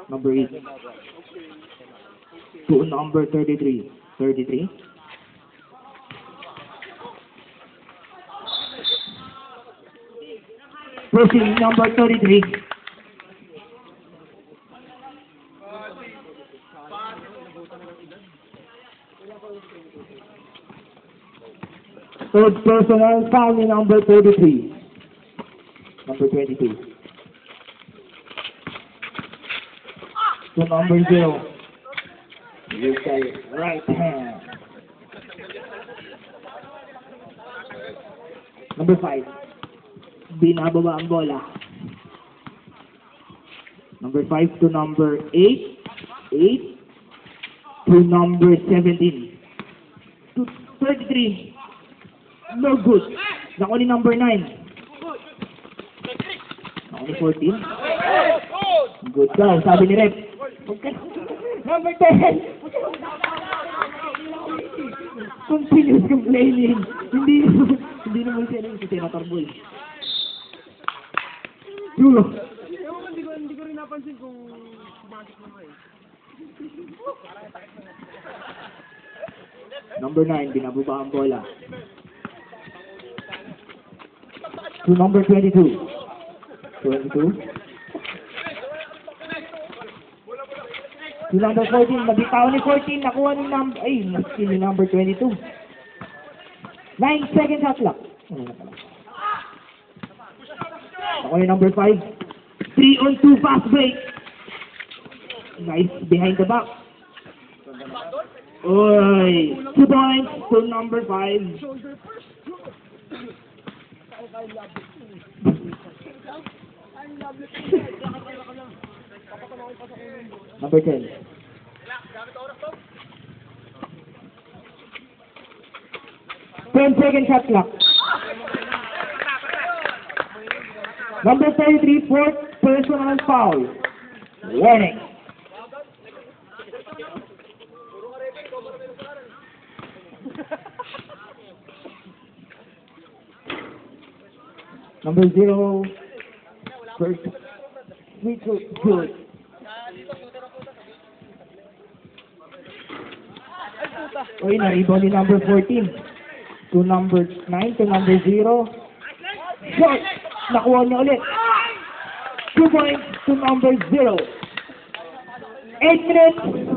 Number 8. To number 33. 33. Pressing number 33. Third personal foul in number 33. Number 22. To number 0. With the right hand. Number 5. Binababa ang bola. Number 5 to number 8. 8 to number 17. To 33. No good. Naku ni number 9. Naku ni 14. Good daw, sabi ni Rep. Okay. Number 10. Continuous complaining. Hindi naman siya nang si Senator Boy. Dulo. Hindi ko rin napansin kung sumasik naman eh. Number 9, binababa ang bola. To number 22. 22. To number 14, nabitaw ni 14, nakuha ni number, naski ni number 22. 9 seconds shot clock. Nakuha ni number 5. 3-on-2 fast break. Nice behind the back. Oy, 2 points to number 5. Number 10. Second shot clock. Number 33, fourth personal foul. Warning. Number 0, first free throw, good. Oy, na-rebound ni number 14. To number 9, to number 0. Shot! Nakuha niya ulit. 2 points to number 0. 8 minutes.